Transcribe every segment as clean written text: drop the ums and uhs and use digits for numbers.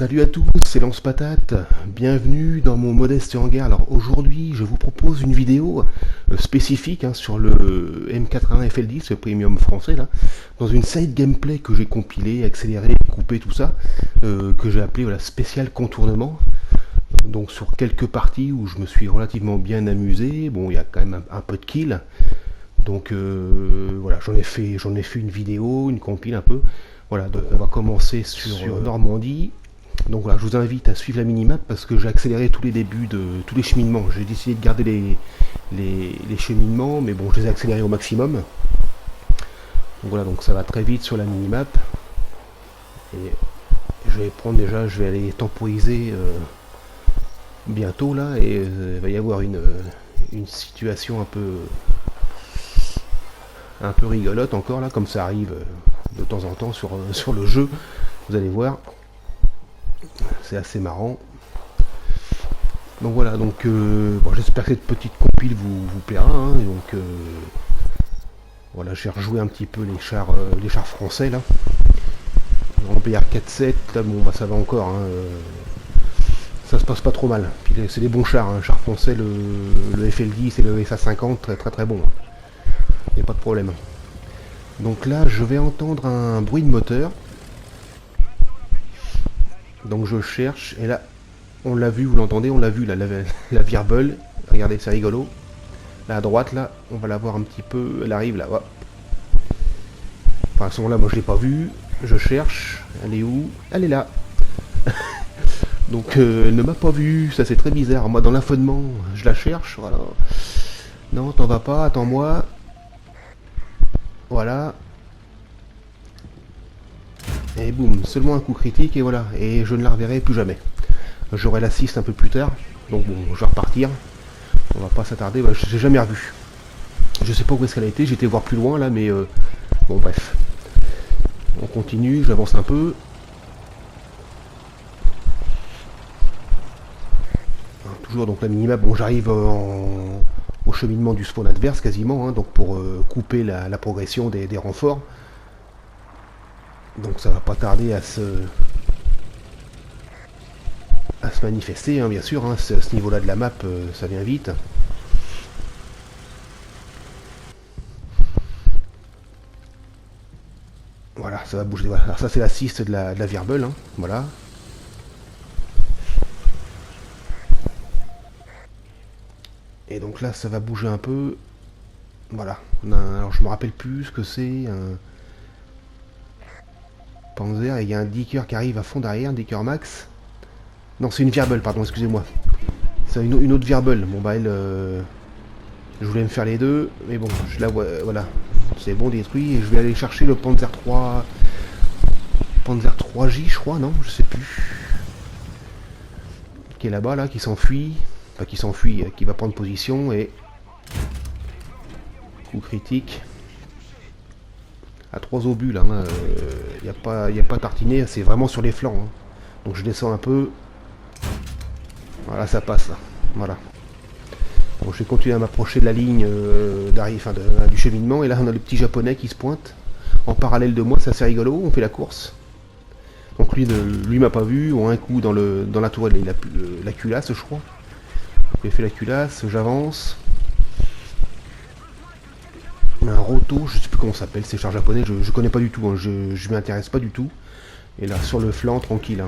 Salut à tous, c'est Lance Patate, bienvenue dans mon modeste hangar. Alors aujourd'hui je vous propose une vidéo spécifique sur le M81 FL10, le premium français là, dans une side gameplay que j'ai compilé, accéléré, coupé tout ça, que j'ai appelé spécial contournement. Donc sur quelques parties où je me suis relativement bien amusé, bon il y a quand même un peu de kill, donc voilà, j'en ai fait une vidéo, une compile un peu. Voilà, on va commencer sur Normandie. Donc voilà, je vous invite à suivre la minimap parce que j'ai accéléré tous les débuts de tous les cheminements. J'ai décidé de garder les cheminements, mais bon, je les ai accélérés au maximum. Donc voilà, donc ça va très vite sur la minimap. Et je vais aller temporiser bientôt là, et il va y avoir une situation un peu rigolote encore là, comme ça arrive de temps en temps sur le jeu. Vous allez voir. C'est assez marrant. Donc voilà, donc bon, j'espère que cette petite compile vous plaira. Donc voilà, j'ai rejoué un petit peu les chars français là. En BR 4.7, là bon bah ça va encore. Ça se passe pas trop mal. Puis c'est des bons chars, chars français, le FL10 et le SA50, très très très bon. Il n'y a pas de problème. Donc là, je vais entendre un bruit de moteur. Donc je cherche, et là, on l'a vu, vous l'entendez, on l'a vu, là, la Virbel. Regardez, c'est rigolo. Là, à droite, là, on va la voir un petit peu, elle arrive, là, hop. Enfin, à ce moment-là, moi, je l'ai pas vue. Je cherche, elle est où? Elle est là. Donc, elle ne m'a pas vu, ça c'est très bizarre. Moi, dans l'affolement, je la cherche, voilà. Non, t'en vas pas, attends-moi. Voilà. Et boum, seulement un coup critique et voilà, et je ne la reverrai plus jamais. J'aurai l'assist un peu plus tard, donc bon, je vais repartir. On va pas s'attarder, je l'ai jamais revu. Je sais pas où est-ce qu'elle a été, j'ai été voir plus loin là, mais bon bref. On continue, j'avance un peu. Toujours donc la minimap, bon j'arrive au cheminement du spawn adverse quasiment, donc pour couper la progression des renforts. Donc ça va pas tarder à se manifester, bien sûr, à ce niveau-là de la map, ça vient vite. Voilà, ça va bouger. Voilà. Alors ça c'est l'assist de la Virbel, voilà. Et donc là ça va bouger un peu. Voilà. Alors je me rappelle plus ce que c'est. Panzer, et il y a un Dicker qui arrive à fond derrière, un Dicker Max. Non, c'est une Virbel, pardon, excusez-moi. C'est une autre Virbel. Bon bah elle... je voulais me faire les deux, mais bon, je la vois, voilà. C'est bon, détruit, et je vais aller chercher le Panzer 3... Panzer 3J, je crois, non? Je sais plus. Qui est là-bas, là, qui s'enfuit. Enfin, qui s'enfuit, qui va prendre position, et... Coup critique. À 3 obus, là, il n'y a pas tartiné, c'est vraiment sur les flancs. Donc je descends un peu. Voilà, ça passe là. Voilà. Bon, je vais continuer à m'approcher de la ligne du cheminement. Et là, on a le petit japonais qui se pointe en parallèle de moi. C'est assez rigolo. On fait la course. Donc lui m'a pas vu. Un coup dans la tourelle, il a la culasse, je crois. J'ai fait la culasse. J'avance. Un roto, je sais plus comment ça s'appelle. Ces chars japonais, je connais pas du tout. Je m'y intéresse pas du tout. Et là, sur le flanc, tranquille.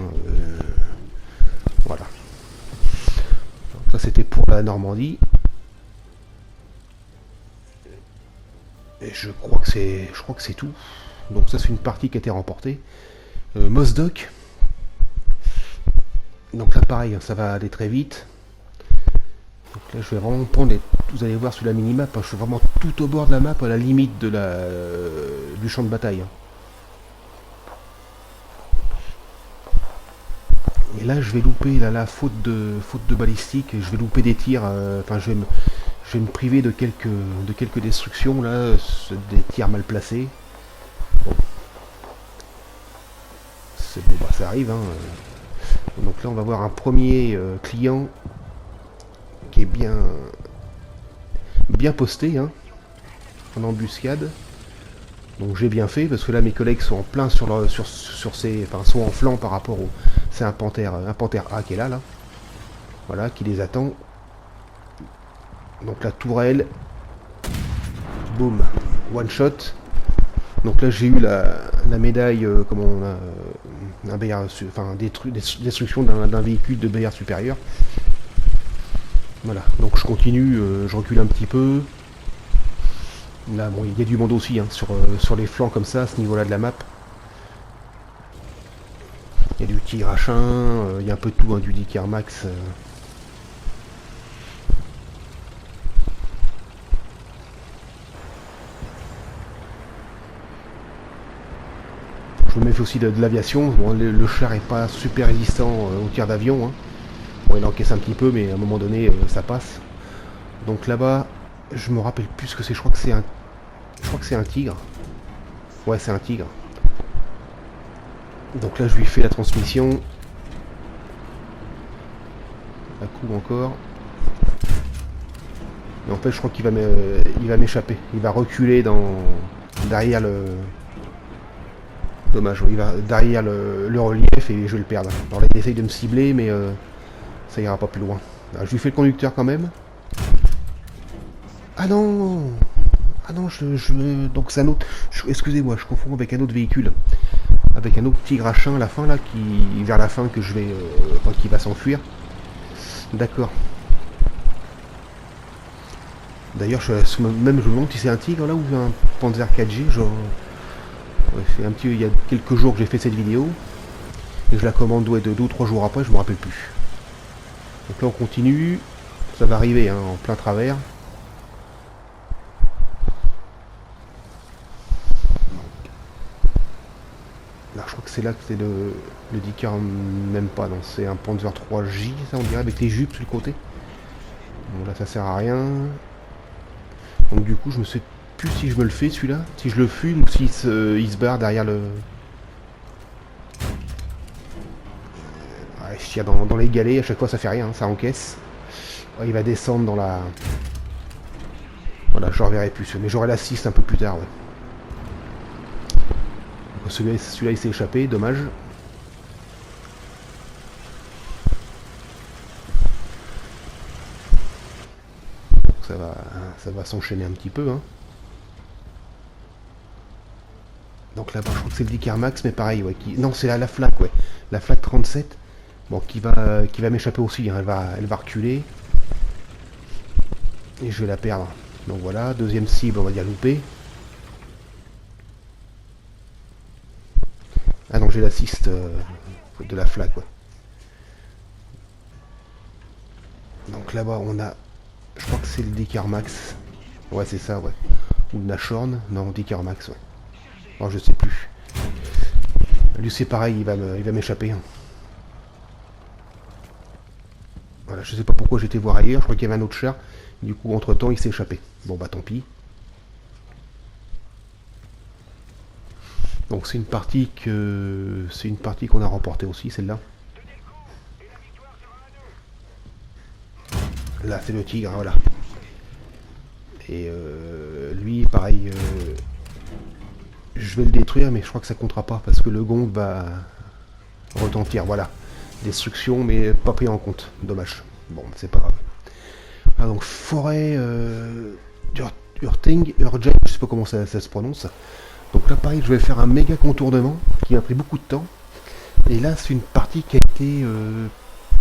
Voilà. Donc, ça, c'était pour la Normandie. Et je crois que c'est tout. Donc ça, c'est une partie qui a été remportée. Mossdoc. Donc là, pareil, ça va aller très vite. Donc là, je vais vraiment prendre vous allez voir sur la minimap, je suis vraiment tout au bord de la map, à la limite du champ de bataille. Et là, je vais louper la faute de balistique, je vais louper des tirs, je vais me priver de quelques destructions, là, des tirs mal placés. Bon. C'est bon, ça arrive. Donc là, on va voir un premier client qui est bien posté, en embuscade. Donc j'ai bien fait parce que là mes collègues sont en plein sur ces, enfin sont en flanc par rapport au, c'est un panthère A qui est là, voilà, qui les attend. Donc la tourelle, boum, one shot. Donc là j'ai eu la médaille, comment on a, un BR, enfin destruction d'un véhicule de BR supérieur. Voilà, donc je continue, je recule un petit peu. Là, bon, il y a du monde aussi hein, sur les flancs comme ça, à ce niveau-là de la map. Il y a du tigre à chien, il y a un peu de tout, hein, du Dicker Max. Je me méfie aussi de l'aviation. Bon, le char est pas super résistant aux tirs d'avion. Hein. Bon, il encaisse un petit peu, mais à un moment donné, ça passe. Donc là-bas, je me rappelle plus ce que c'est. Je crois que c'est un tigre. Ouais, c'est un tigre. Donc là, je lui fais la transmission. Un coup encore. Et en fait, je crois qu'il va m'échapper. Il va reculer derrière le... Dommage, il va derrière le relief et je vais le perdre. Alors là, il essaye de me cibler, mais ça ira pas plus loin. Alors, je lui fais le conducteur quand même. Ah non! Ah non, donc c'est un autre... Excusez-moi, je confonds avec un autre véhicule. Avec un autre tigre à chien à la fin, là, vers la fin, que je vais... enfin, qui va s'enfuir. D'accord. D'ailleurs, même je me demande si c'est un tigre, là, ou un Panzer 4G, genre... Ouais, il y a quelques jours que j'ai fait cette vidéo. Et je la commande de 2 ou 3 jours après, je me rappelle plus. Donc là on continue. Ça va arriver hein, en plein travers. Là je crois que c'est là que c'est le Dicker, même pas, non, c'est un Panzer 3J, ça on dirait, avec les jupes sur le côté. Bon là ça sert à rien. Donc du coup je me sais plus si je me le fais celui-là, si je le fume ou s'il il se barre derrière le... Ouais, je tire dans les galets, à chaque fois ça fait rien, hein, ça encaisse. Ouais, il va descendre dans la... Voilà, je reverrai plus, mais j'aurai l'assist un peu plus tard, ouais. Celui-là il s'est échappé, dommage. Donc ça va s'enchaîner un petit peu, hein. Donc là-bas, je crois que c'est le Dicker Max, mais pareil, ouais. Non, c'est la Flak, ouais. La Flak 37. Bon, qui va m'échapper aussi, hein. Elle va reculer. Et je vais la perdre. Donc voilà, deuxième cible, on va dire loupé. Ah non, j'ai l'assist de la Flak, ouais. Donc là-bas, on a... Je crois que c'est le Dicker Max. Ouais, c'est ça, ouais. Ou le Nashorn. Non, Dicker Max, ouais. Oh, je sais plus. Lui c'est pareil, il va m'échapper. Hein. Voilà, je sais pas pourquoi j'étais voir ailleurs, je crois qu'il y avait un autre char. Du coup, entre temps, il s'est échappé. Bon bah tant pis. Donc c'est une partie qu'on a remportée aussi, celle-là. Là, c'est le tigre, voilà. Et lui, pareil. Je vais le détruire, mais je crois que ça comptera pas parce que le gong va retentir. Voilà, destruction, mais pas pris en compte. Dommage. Bon, c'est pas grave. Ah, donc forêt Urting, Urgent, je sais pas comment ça se prononce. Donc là, pareil, je vais faire un méga contournement qui m'a pris beaucoup de temps. Et là, c'est une partie qui a été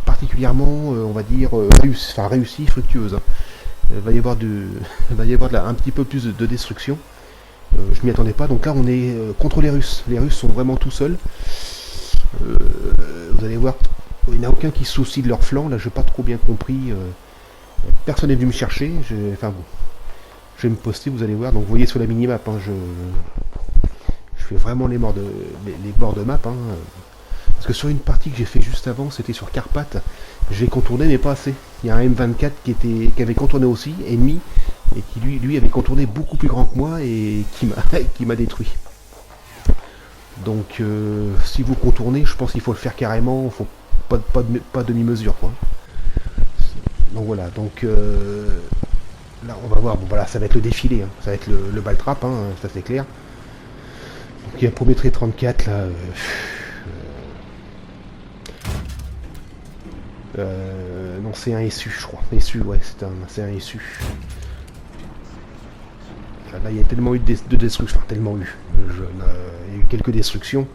particulièrement, on va dire, réussie, fructueuse. Il va y avoir un petit peu plus de destruction. Je m'y attendais pas, donc là on est contre les Russes. Les Russes sont vraiment tout seuls. Vous allez voir, il n'y en a aucun qui se soucie de leur flanc. Là, j'ai pas trop bien compris. Personne n'est venu me chercher. Enfin bon, je vais me poster, vous allez voir. Donc vous voyez sur la minimap, hein, je fais vraiment les bords de map. Hein, parce que sur une partie que j'ai fait juste avant, c'était sur Carpath. J'ai contourné, mais pas assez. Il y a un M24 qui avait contourné aussi, ennemi, et qui lui avait contourné beaucoup plus grand que moi et qui m'a détruit. Donc si vous contournez, je pense qu'il faut le faire carrément, faut pas demi-mesure quoi. Donc voilà, donc là on va voir, bon voilà, ça va être le défilé, hein. Ça va être le ball trap, hein, ça c'est clair. Donc il y a un premier trait 34 là. Non, c'est un SU, je crois. SU, ouais, c'est un SU. Là, il y a tellement eu de destruction. Enfin, tellement eu. Il y a eu quelques destructions.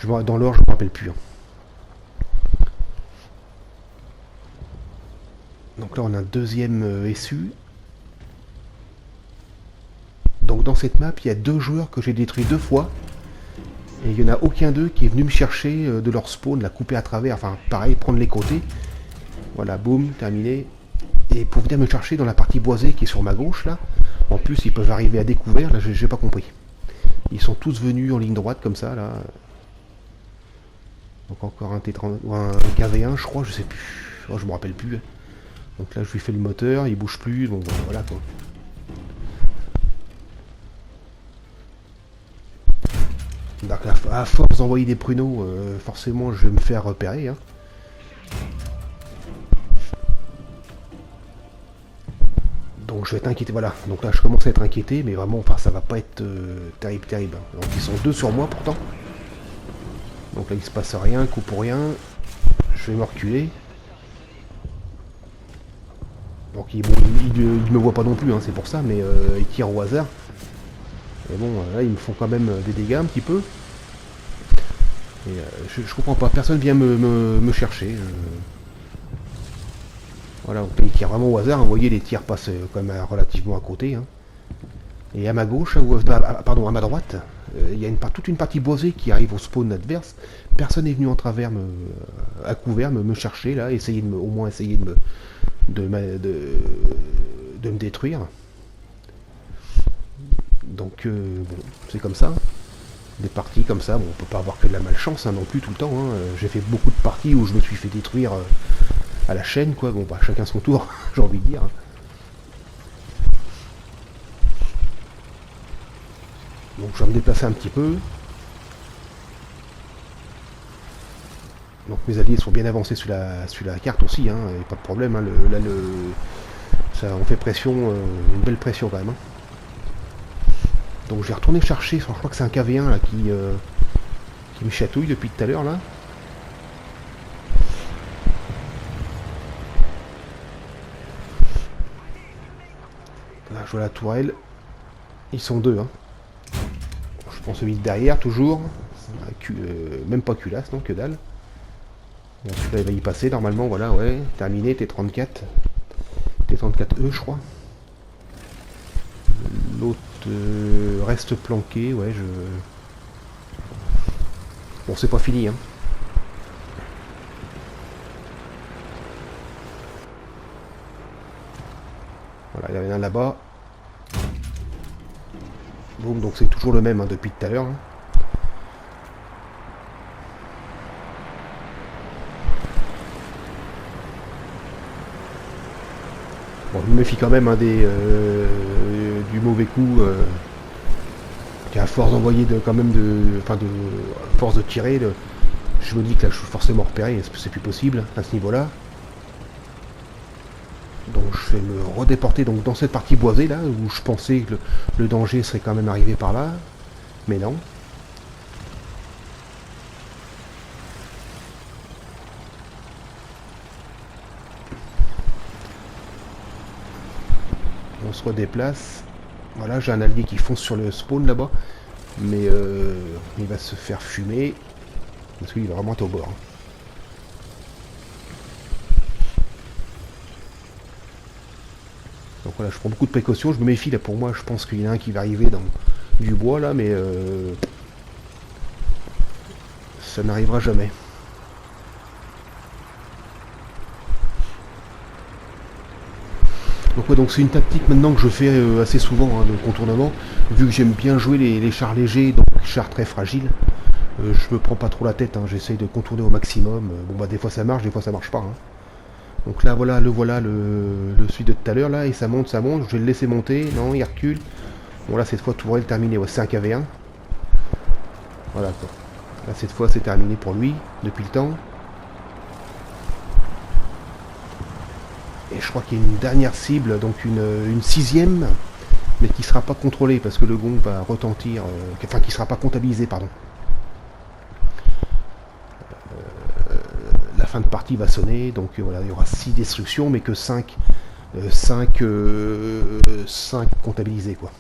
Dans l'or, je ne me rappelle plus. Hein. Donc là, on a un deuxième SU. Donc dans cette map, il y a 2 joueurs que j'ai détruits 2 fois. Et il n'y en a aucun d'eux qui est venu me chercher de leur spawn, la couper à travers. Enfin, pareil, prendre les côtés. Voilà, boum, terminé. Et pour venir me chercher dans la partie boisée qui est sur ma gauche, là. En plus, ils peuvent arriver à découvert, là, j'ai pas compris. Ils sont tous venus en ligne droite, comme ça, là. Donc encore un T30, ou un KV1, je crois, je sais plus. Oh, je me rappelle plus. Donc là, je lui fais le moteur, il bouge plus, donc voilà, quoi. Donc à force d'envoyer des pruneaux, forcément, je vais me faire repérer, hein. Donc je vais être inquiété, voilà. Donc là je commence à être inquiété, mais vraiment, enfin ça va pas être terrible. Donc ils sont 2 sur moi pourtant. Donc là il se passe rien, coup pour rien. Je vais me reculer. Donc il me voit pas non plus, hein, c'est pour ça, mais ils tirent au hasard. Et bon, là ils me font quand même des dégâts un petit peu. Et je comprends pas, personne vient me chercher. Voilà, ils tirent vraiment au hasard, vous voyez les tirs passent quand même relativement à côté. Hein. Et à ma gauche, pardon, à ma droite, il y a toute une partie boisée qui arrive au spawn adverse. Personne n'est venu en travers à couvert me chercher là, au moins essayer de me détruire. Donc bon, c'est comme ça. Des parties comme ça, bon, on peut pas avoir que de la malchance hein, non plus tout le temps. Hein. J'ai fait beaucoup de parties où je me suis fait détruire à la chaîne, quoi. Bon, bah chacun son tour, j'ai envie de dire. Donc je vais me déplacer un petit peu. Donc mes alliés sont bien avancés sur la carte aussi, hein, et pas de problème. Hein, ça, on fait pression, une belle pression quand même. Hein. Donc je vais retourner chercher, je crois que c'est un KV1 là, qui me chatouille depuis tout à l'heure là. Là je vois la tourelle. Ils sont 2. Hein. Je prends celui de derrière toujours. Même pas culasse, non, que dalle. Bon, celui-là il va y passer normalement, voilà, ouais. Terminé, T34. T34E je crois. L'autre reste planqué, ouais, Bon, c'est pas fini, hein. Voilà, il y en a un là-bas. Boum, donc c'est toujours le même hein, depuis tout à l'heure. Hein. Bon, je me méfie quand même hein, du mauvais coup. À force d'envoyer à force de tirer, je me dis que là je suis forcément repéré, c'est plus possible à ce niveau-là. Donc je vais me redéporter donc, dans cette partie boisée là, où je pensais que le danger serait quand même arrivé par là, mais non. On se redéplace. Voilà, j'ai un allié qui fonce sur le spawn là-bas, mais il va se faire fumer, parce qu'il va vraiment être au bord. Hein. Donc voilà, je prends beaucoup de précautions, je me méfie là pour moi, je pense qu'il y en a un qui va arriver dans du bois là, mais ça n'arrivera jamais. Donc ouais, donc c'est une tactique maintenant que je fais assez souvent hein, de contournement, vu que j'aime bien jouer les chars légers, donc chars très fragiles. Je me prends pas trop la tête, hein, j'essaye de contourner au maximum. Bon bah des fois ça marche, des fois ça marche pas. Hein. Donc là voilà, le celui de tout à l'heure là, et ça monte, je vais le laisser monter, non il recule. Bon là cette fois tourelle terminée, ouais, c'est un KV1. Voilà quoi. Là cette fois c'est terminé pour lui, depuis le temps. Et je crois qu'il y a une dernière cible, donc une 6ème. mais qui ne sera pas contrôlé parce que le gong va retentir, enfin qui ne sera pas comptabilisé, pardon. La fin de partie va sonner, donc voilà, il y aura 6 destructions, mais que 5 comptabilisés, quoi.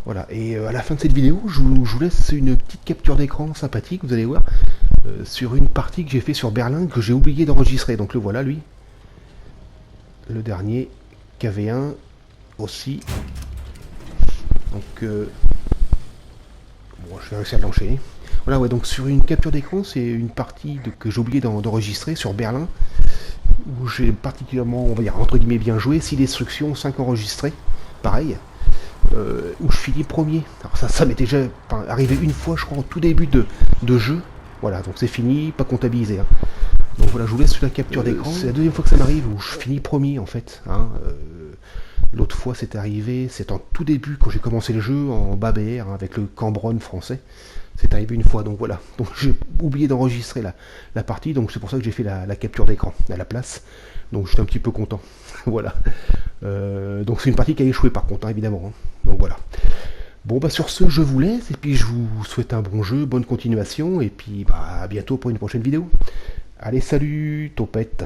Voilà, et à la fin de cette vidéo, je vous laisse une petite capture d'écran sympathique, vous allez voir, sur une partie que j'ai fait sur Berlin, que j'ai oublié d'enregistrer. Donc le voilà, lui. Le dernier, KV1 aussi. Donc, bon, je vais réussir à l'enchaîner. Voilà, ouais, donc sur une capture d'écran, c'est une partie que j'ai oublié d'enregistrer sur Berlin, où j'ai particulièrement, on va dire, entre guillemets, bien joué. 6 destructions, 5 enregistrés, pareil. Où je finis premier. Alors ça m'est déjà arrivé une fois, je crois, au tout début de jeu. Voilà, donc c'est fini, pas comptabilisé. Hein. Donc voilà, je vous laisse la capture d'écran. C'est la deuxième fois que ça m'arrive où je finis premier, en fait. Hein. L'autre fois, c'est arrivé, c'est en tout début, quand j'ai commencé le jeu, en bas BR, hein, avec le Cambronne français. C'est arrivé une fois, donc voilà. Donc j'ai oublié d'enregistrer la partie, donc c'est pour ça que j'ai fait la capture d'écran à la place. Donc j'étais un petit peu content. Voilà. Donc c'est une partie qui a échoué par contre, hein, évidemment. Hein. Donc voilà. Bon bah sur ce, je vous laisse, et puis je vous souhaite un bon jeu, bonne continuation, et puis bah, à bientôt pour une prochaine vidéo. Allez, salut, topette.